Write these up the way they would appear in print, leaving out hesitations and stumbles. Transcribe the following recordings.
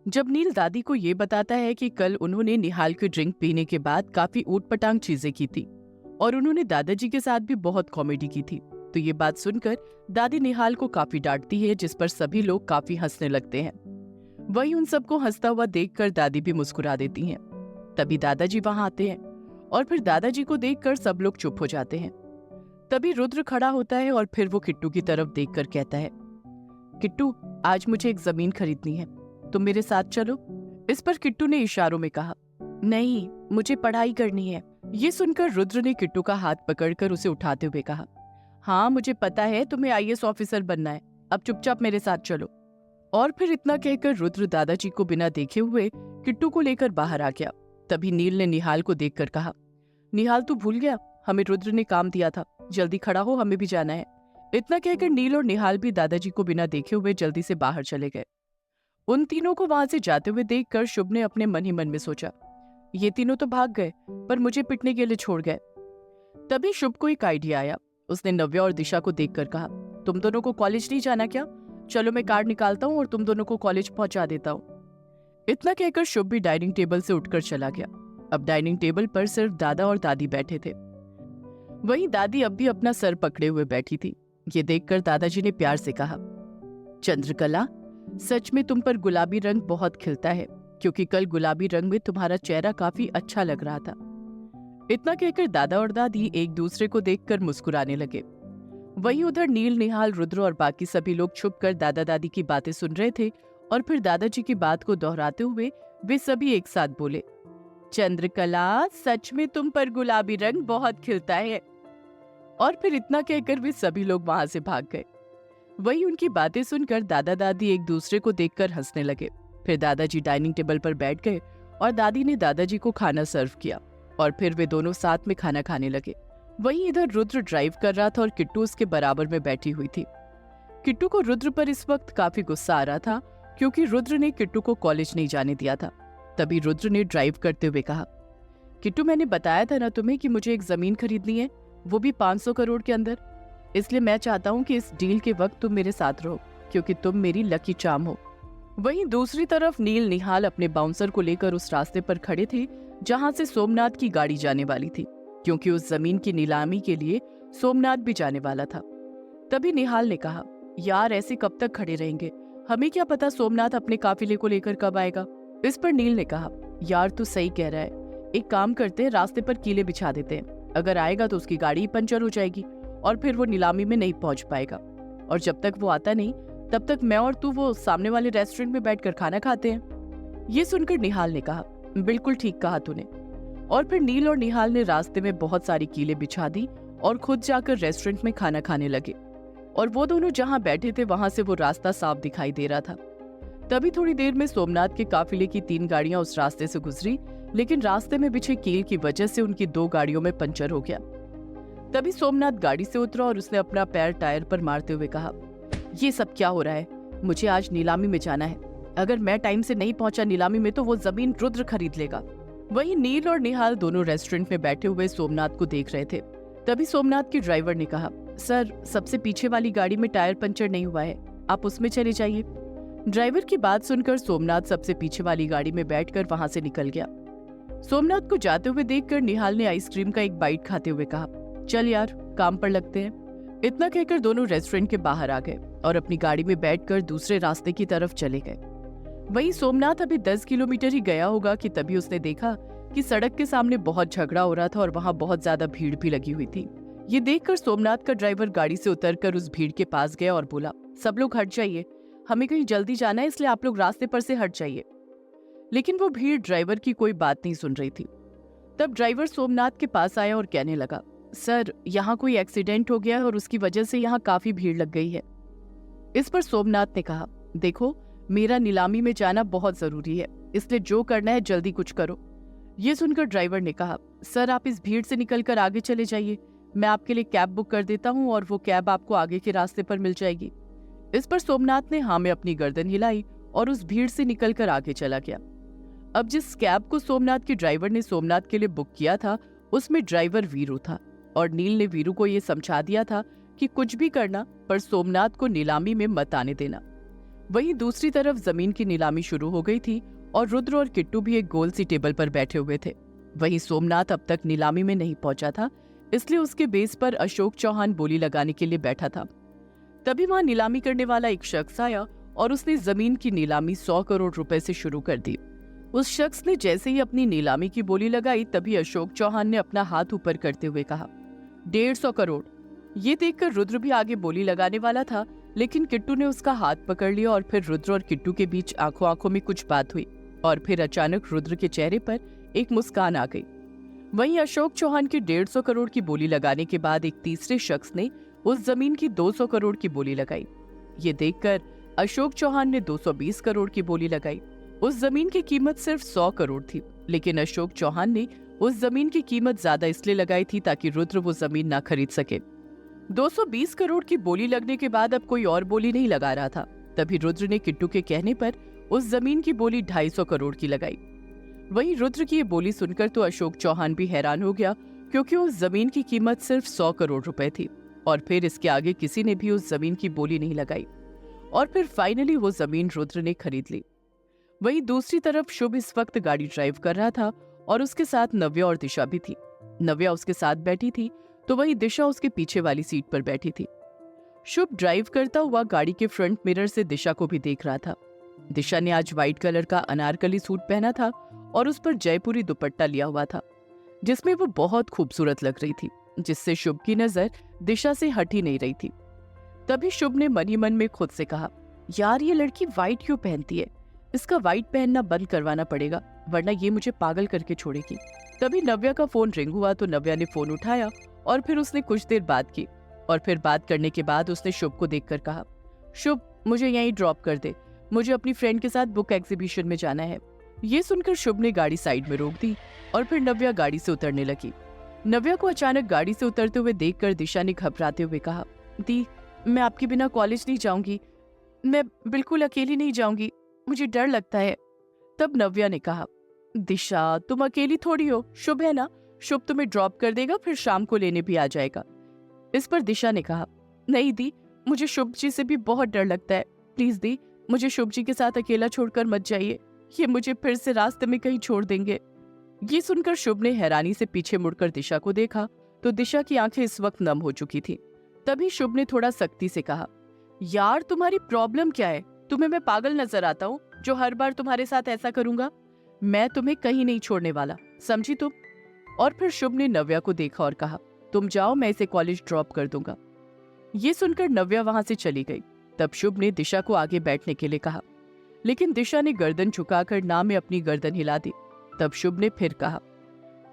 जब नील दादी को ये बताता है कि कल उन्होंने निहाल की ड्रिंक पीने के बाद काफी ऊटपटांग चीजें की थी और उन्होंने दादाजी के साथ भी बहुत कॉमेडी की थी, तो ये बात सुनकर दादी निहाल को काफी डांटती है, जिस पर सभी लोग काफी हंसने लगते हैं। वहीं उन सबको हंसता हुआ देखकर दादी भी मुस्कुरा देती हैं। तभी दादाजी वहां आते हैं और फिर दादाजी को देखकर सब लोग चुप हो जाते हैं। तभी रुद्र खड़ा होता है और फिर वो किट्टू की तरफ देखकर कहता है, किट्टू, आज मुझे एक जमीन खरीदनी है, तुम मेरे साथ चलो। इस पर किट्टू ने इशारों में कहा, नहीं, मुझे पढ़ाई करनी है। ये सुनकर रुद्र ने किट्टू का हाथ पकड़कर उसे उठाते हुए कहा, हाँ मुझे पता है तुम्हें आईएएस ऑफिसर बनना है, अब चुपचाप मेरे साथ चलो। और फिर इतना कहकर रुद्र दादाजी को बिना देखे हुए किट्टू को लेकर बाहर आ गया। तभी नील ने निहाल को देखकर कहा, निहाल तू भूल गया, हमें रुद्र ने काम दिया था, जल्दी खड़ा हो, हमें भी जाना है। इतना कहकर नील और निहाल भी दादाजी को बिना देखे हुए जल्दी से बाहर चले गए। उन तीनों को वहां से जाते हुए देखकर शुभ ने अपने मन ही मन में सोचा, ये तीनों तो भाग गए पर मुझे पिटने के लिए छोड़ गए। तभी शुभ को एक आइडिया आया। उसने नव्या और दिशा को देखकर कहा, तुम दोनों को कॉलेज नहीं जाना क्या? चलो मैं कार्ड निकालता हूँ और तुम दोनों को कॉलेज पहुंचा देता हूँ। इतना कहकर शुभ भी डाइनिंग टेबल से उठकर चला गया। अब डाइनिंग टेबल पर सिर्फ दादा और दादी बैठे थे। वहीं दादी अब भी अपना सर पकड़े हुए बैठी थी। ये देखकर दादाजी ने प्यार से कहा, चंद्रकला, सच में तुम पर गुलाबी रंग बहुत खिलता है, क्योंकि कल गुलाबी रंग में तुम्हारा चेहरा काफी अच्छा लग रहा था। इतना कहकर दादा और दादी एक दूसरे को देखकर मुस्कुराने लगे। वहीं उधर नील, निहाल, रुद्र और बाकी सभी लोग छुपकर दादा दादी की बातें सुन रहे थे और फिर दादाजी की बात को दोहराते हुए वे सभी एक साथ बोले, चंद्रकला, सच में तुम पर गुलाबी रंग बहुत खिलता है। और फिर इतना कहकर वे सभी लोग वहां से भाग गए। वहीं उनकी बातें सुनकर दादा दादी एक दूसरे को देखकर हंसने लगे। फिर दादाजी डाइनिंग टेबल पर बैठ गए और दादी ने दादाजी को खाना सर्व किया और फिर वे दोनों साथ में खाना खाने लगे। वहीं इधर रुद्र ड्राइव कर रहा था और किट्टू उसके बराबर में बैठी हुई थी। किट्टू को रुद्र पर इस वक्त काफी गुस्सा आ रहा था, क्योंकि रुद्र ने किट्टू को कॉलेज नहीं जाने दिया था। तभी रुद्र ने ड्राइव करते हुए कहा, किट्टू, मैंने बताया था ना तुम्हें कि मुझे एक जमीन खरीदनी है, वो भी 500 करोड़ के अंदर। इसलिए मैं चाहता हूँ कि इस डील के वक्त तुम मेरे साथ रहो, क्योंकि तुम मेरी लकी चार्म हो। वहीं दूसरी तरफ नील, निहाल अपने बाउंसर को लेकर उस रास्ते पर खड़े थे जहां से सोमनाथ की गाड़ी जाने वाली थी, क्योंकि उस जमीन की नीलामी के लिए सोमनाथ भी जाने वाला था। तभी निहाल ने कहा, यार ऐसे कब तक खड़े रहेंगे, हमें क्या पता सोमनाथ अपने काफिले को लेकर कब आएगा। इस पर नील ने कहा, यार तू सही कह रहा है, एक काम करते हैं, रास्ते पर कीले बिछा देते हैं, अगर आएगा तो उसकी गाड़ी पंचर हो जाएगी और फिर वो नीलामी में नहीं पहुंच पाएगा, और जब तक वो आता नहीं तब तक मैं और तू वो सामने वाले रेस्टोरेंट में बैठकर खाना खाते हैं। ये सुनकर निहाल ने कहा, बिल्कुल ठीक कहा तूने। और फिर नील और निहाल ने रास्ते में बहुत सारी कीले बिछा दी और खुद जाकर रेस्टोरेंट में खाना खाने लगे। और वो दोनों जहां बैठे थे वहां से वो रास्ता साफ दिखाई दे रहा था। तभी थोड़ी देर में सोमनाथ के काफिले की 3 गाड़ियां उस रास्ते से गुजरी, लेकिन रास्ते में बिछे कील की वजह से उनकी 2 गाड़ियों में पंचर हो गया। तभी सोमनाथ गाड़ी से उतरा और उसने अपना पैर टायर पर मारते हुए कहा, ये सब क्या हो रहा है, मुझे आज नीलामी में जाना है, अगर मैं टाइम से नहीं पहुंचा नीलामी में तो वो जमीन रुद्र खरीद लेगा। वहीं नील और निहाल दोनों रेस्टोरेंट में बैठे हुए सोमनाथ को देख रहे थे। तभी सोमनाथ के ड्राइवर ने कहा, सर सबसे पीछे वाली गाड़ी में टायर पंचर नहीं हुआ है, आप उसमें चले जाइए। ड्राइवर की बात सुनकर सोमनाथ सबसे पीछे वाली गाड़ी में बैठकर वहां से निकल गया। सोमनाथ को जाते हुए देखकर निहाल ने आइसक्रीम का एक बाइट खाते हुए कहा, चल यार काम पर लगते हैं। इतना कहकर दोनों रेस्टोरेंट के बाहर आ गए और अपनी गाड़ी में बैठकर दूसरे रास्ते की तरफ चले गए। वहीं सोमनाथ अभी 10 किलोमीटर ही गया होगा कि तभी उसने देखा कि सड़क के सामने बहुत झगड़ा हो रहा था और वहां बहुत ज्यादा भीड़ भी लगी हुई थी। ये देखकर सोमनाथ का ड्राइवर गाड़ी से उतरकर उस भीड़ के पास गया और बोला, सब लोग हट जाइए, हमें कहीं जल्दी जाना है, इसलिए आप लोग रास्ते पर से हट जाइए। लेकिन वो भीड़ ड्राइवर की कोई बात नहीं सुन रही थी। तब ड्राइवर सोमनाथ के पास आया और कहने लगा, सर यहाँ कोई एक्सीडेंट हो गया है और उसकी वजह से यहाँ काफी भीड़ लग गई है। इस पर सोमनाथ ने कहा, देखो मेरा नीलामी में जाना बहुत जरूरी है, इसलिए जो करना है जल्दी कुछ करो। ये सुनकर ड्राइवर ने कहा, सर आप इस भीड़ से निकलकर आगे चले जाइए, मैं आपके लिए कैब बुक कर देता हूँ और वो कैब आपको आगे के रास्ते पर मिल जाएगी। इस पर सोमनाथ ने हाँ में अपनी गर्दन हिलाई और उस भीड़ से निकलकर आगे चला गया। अब जिस कैब को सोमनाथ के ड्राइवर ने सोमनाथ के लिए बुक किया था उसमें ड्राइवर वीरू था और नील ने वीरू को ये समझा दिया था कि कुछ भी करना पर सोमनाथ को नीलामी में मत आने देना। वहीं दूसरी तरफ जमीन की नीलामी शुरू हो गई थी और रुद्र और किट्टू भी एक गोल सी टेबल पर बैठे हुए थे। वहीं सोमनाथ अब तक नीलामी में नहीं पहुंचा था, इसलिए उसके बेस पर अशोक चौहान बोली लगाने के लिए बैठा था। तभी वहां नीलामी करने वाला एक शख्स आया और उसने जमीन की नीलामी 100 करोड़ रुपए से शुरू कर दी। उस शख्स ने जैसे ही अपनी नीलामी की बोली लगाई, तभी अशोक चौहान ने अपना हाथ ऊपर करते हुए कहा, 150 करोड़। ये देखकर रुद्र भी आगे बोली लगाने वाला था, लेकिन किट्टू ने उसका हाथ पकड़ लिया और फिर रुद्र और किट्टू के बीच आंखों आंखों में कुछ बात हुई और फिर अचानक रुद्र के चेहरे पर एक मुस्कान आ गई। वहीं अशोक चौहान की 150 करोड़ की बोली लगाने के बाद एक तीसरे शख्स ने उस जमीन की 200 करोड़ की बोली लगाई। ये देखकर अशोक चौहान ने 220 करोड़ की बोली लगाई। उस जमीन की कीमत सिर्फ 100 करोड़ थी, लेकिन अशोक चौहान ने उस जमीन की कीमत ज्यादा इसलिए लगाई थी ताकि रुद्र वो जमीन ना खरीद सके। 220 करोड़ की बोली लगने के बाद अब कोई और बोली नहीं लगा रहा था। तभी रुद्र ने किट्टू के कहने पर उस जमीन की बोली 250 करोड़ की लगाई। वहीं रुद्र की ये बोली सुनकर तो अशोक चौहान भी हैरान हो गया, क्योंकि उस जमीन की कीमत सिर्फ 100 करोड़ रुपए थी और फिर इसके आगे किसी ने भी उस जमीन की बोली नहीं लगाई और फिर फाइनली वो जमीन रुद्र ने खरीद ली। वहीं दूसरी तरफ शुभ इस वक्त गाड़ी ड्राइव कर रहा था और उसके साथ नव्या और दिशा भी थी। नव्या उसके साथ बैठी थी तो वहीं दिशा उसके पीछे वाली सीट पर बैठी थी। शुभ ड्राइव करता हुआ गाड़ी के फ्रंट मिरर से दिशा को भी देख रहा था। दिशा ने आज व्हाइट कलर का अनारकली सूट पहना था और उस पर जयपुरी दुपट्टा लिया हुआ था, जिसमें वो बहुत खूबसूरत लग रही थी, जिससे शुभ की नजर दिशा से हट ही नहीं रही थी। तभी शुभ ने मन ही मन में खुद से कहा, यार ये लड़की व्हाइट क्यों पहनती है, इसका व्हाइट पहनना बंद करवाना पड़ेगा, वरना ये मुझे पागल करके छोड़ेगी। तभी नव्या का फोन रिंग हुआ तो नव्या ने फोन उठाया और फिर उसने कुछ देर बात की और फिर बात करने के बाद उसने शुभ को देखकर कहा, शुभ मुझे यहीं ड्रॉप कर दे, मुझे अपनी फ्रेंड के साथ बुक एग्जीबिशन में जाना है। ये सुनकर शुभ ने गाड़ी साइड में रोक दी और फिर नव्या गाड़ी से उतरने लगी। नव्या को अचानक गाड़ी से उतरते हुए देखकर दिशा ने घबराते हुए कहा, दी मैं आपके बिना कॉलेज नहीं जाऊंगी, मैं बिल्कुल अकेली नहीं जाऊंगी, मुझे डर लगता है। तब नव्या ने कहा, दिशा तुम अकेली थोड़ी हो, शुभ है ना, शुभ तुम्हें ड्रॉप कर देगा, फिर शाम को लेने भी आ जाएगा। इस पर दिशा ने कहा, नहीं दी, मुझे शुभ जी से भी बहुत डर लगता है, प्लीज दी मुझे शुभ जी के साथ अकेला छोड़कर मत जाइए, ये मुझे फिर से रास्ते में कहीं छोड़ देंगे। ये सुनकर शुभ ने हैरानी से पीछे मुड़कर दिशा को देखा तो दिशा की आंखें इस वक्त नम हो चुकी थी। तभी शुभ ने थोड़ा सख्ती से कहा, यार तुम्हारी प्रॉब्लम क्या है, तुम्हें मैं पागल नजर आता हूँ जो हर बार तुम्हारे साथ ऐसा करूंगा? मैं तुम्हें कहीं नहीं छोड़ने वाला, समझी तुम? और फिर शुभ ने नव्या को देखा और कहा, तुम जाओ, मैं इसे कॉलेज ड्रॉप कर दूंगा। ये सुनकर नव्या वहां से चली गई। तब शुभ ने दिशा को आगे बैठने के लिए कहा, लेकिन दिशा ने गर्दन झुकाकर ना में अपनी गर्दन हिला दी। तब शुभ ने फिर कहा,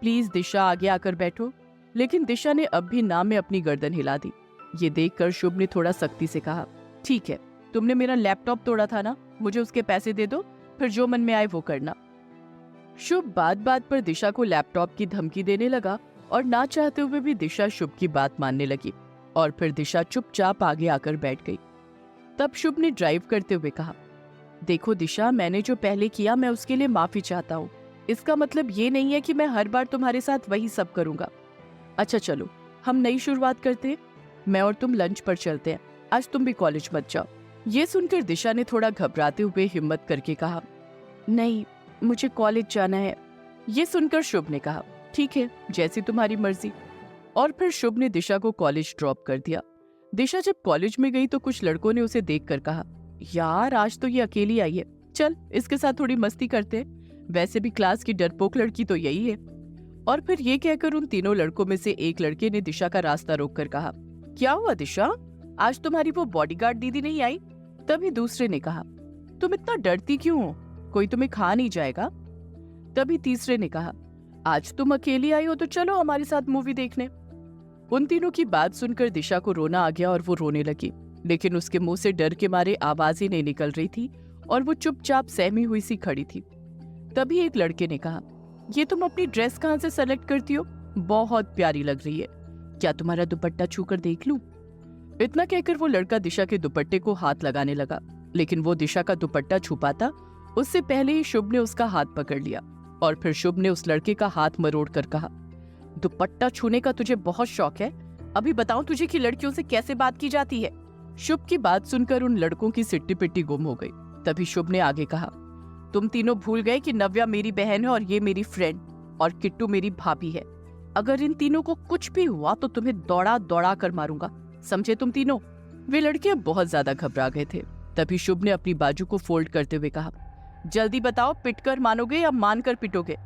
प्लीज दिशा आगे आकर बैठो, लेकिन दिशा ने अब भी ना में अपनी गर्दन हिला दी। ये देखकर शुभ ने थोड़ा सख्ती से कहा, ठीक है, तुमने मेरा लैपटॉप तोड़ा था ना, मुझे उसके पैसे दे दो, फिर जो मन में आए वो करना। शुभ बात बात पर दिशा को लैपटॉप की धमकी देने लगा और ना चाहते हुए भी दिशा शुभ की बात मानने लगी और फिर दिशा चुपचाप आगे आकर बैठ गई। तब शुभ ने ड्राइव करते हुए कहा, देखो दिशा, मैंने जो पहले किया मैं उसके लिए माफी चाहता हूँ, इसका मतलब ये नहीं है कि मैं हर बार तुम्हारे साथ वही सब करूंगा। अच्छा चलो हम नई शुरुआत करते हैं, मैं और तुम लंच पर चलते हैं, आज तुम भी कॉलेज मत जाओ। ये सुनकर दिशा ने थोड़ा घबराते हुए हिम्मत करके कहा, नहीं मुझे कॉलेज जाना है। ये सुनकर शुभ ने कहा, ठीक है जैसी तुम्हारी मर्जी। और फिर शुभ ने दिशा को कॉलेज ड्रॉप कर दिया। दिशा जब कॉलेज में गई तो कुछ लड़कों ने उसे देखकर कहा, यार आज तो ये अकेली आई है, चल इसके साथ थोड़ी मस्ती करते हैं, वैसे भी क्लास की डरपोक लड़की तो यही है। और फिर ये कहकर उन तीनों लड़कों में से एक लड़के ने दिशा का रास्ता रोककर कहा, क्या हुआ दिशा, आज तुम्हारी वो बॉडीगार्ड दीदी नहीं आई? तभी दूसरे ने कहा, तुम इतना डरती क्यों हो, कोई तुम्हें खा नहीं जाएगा? तभी तीसरे ने कहा, आज तुम अकेली आई हो तो चलो हमारे साथ मूवी देखने। उन तीनों की बात सुनकर दिशा को रोना आ गया और वो रोने लगी, लेकिन उसके मुंह से डर के मारे आवाज ही नहीं निकल रही थी और वो चुपचाप सहमी हुई सी खड़ी थी। तभी एक लड़के ने कहा, ये तुम अपनी ड्रेस कहाँ से सेलेक्ट करती हो, बहुत प्यारी लग रही है, क्या तुम्हारा दुपट्टा छूकर देख लूं? इतना कहकर वो लड़का दिशा के दुपट्टे को हाथ लगाने लगा, लेकिन वो दिशा का दुपट्टा छुपाता उससे पहले ही शुभ ने उसका हाथ पकड़ लिया और फिर शुभ ने उस लड़के का हाथ मरोड़ कर कहा, दुपट्टा छूने का तुझे बहुत शौक है, अभी बताऊं तुझे कि लड़कियों से कैसे बात की जाती है? शुभ की बात सुनकर उन लड़कों की सिट्टी पिट्टी गुम हो गई। तभी शुभ ने आगे कहा, तुम तीनों भूल गए कि नव्या मेरी बहन है और ये मेरी फ्रेंड, और किट्टू मेरी भाभी है। अगर इन तीनों को कुछ भी हुआ तो तुम्हें दौड़ा दौड़ा कर मारूंगा, समझे तुम तीनों। वे लड़के अब बहुत ज्यादा घबरा गए थे। तभी शुभ ने अपनी बाजू को फोल्ड करते हुए कहा, जल्दी बताओ, पिटकर मानोगे या मानकर पिटोगे।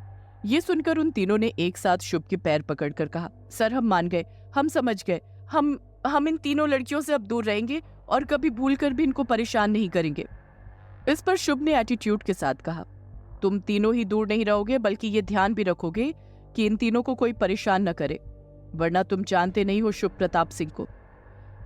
ये सुनकर उन तीनों ने एक साथ शुभ के पैर पकड़कर कहा, सर हम मान गए, हम समझ गए, हम इन तीनों लड़कियों से अब दूर रहेंगे और कभी भूल कर भी इनको परेशान नहीं करेंगे। इस पर शुभ ने एटीट्यूड के साथ कहा, तुम तीनों ही दूर नहीं रहोगे, बल्कि ये ध्यान भी रखोगे कि इन तीनों को कोई परेशान न करे, वरना तुम जानते नहीं हो शुभ प्रताप सिंह को।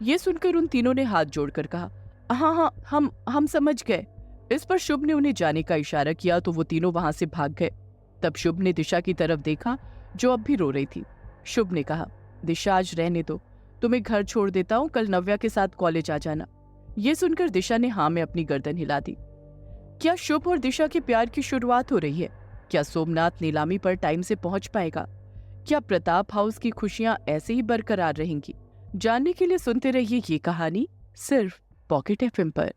ये सुनकर उन तीनों ने हाथ जोड़कर कहा, हाँ हाँ हम समझ गए। इस पर शुभ ने उन्हें जाने का इशारा किया तो वो तीनों वहां से भाग गए। तब शुभ ने दिशा की तरफ देखा जो अब भी रो रही थी। शुभ ने कहा, दिशा आज रहने दो, तुम्हें घर छोड़ देता हूँ, कल नव्या के साथ कॉलेज आ जाना। ये सुनकर दिशा ने हाँ में अपनी गर्दन हिला दी। क्या शुभ और दिशा के प्यार की शुरुआत हो रही है? क्या सोमनाथ नीलामी पर टाइम से पहुंच पाएगा? क्या प्रताप हाउस की खुशियां ऐसे ही बरकरार रहेंगी? जानने के लिए सुनते रहिए ये कहानी सिर्फ पॉकेट एफएम पर।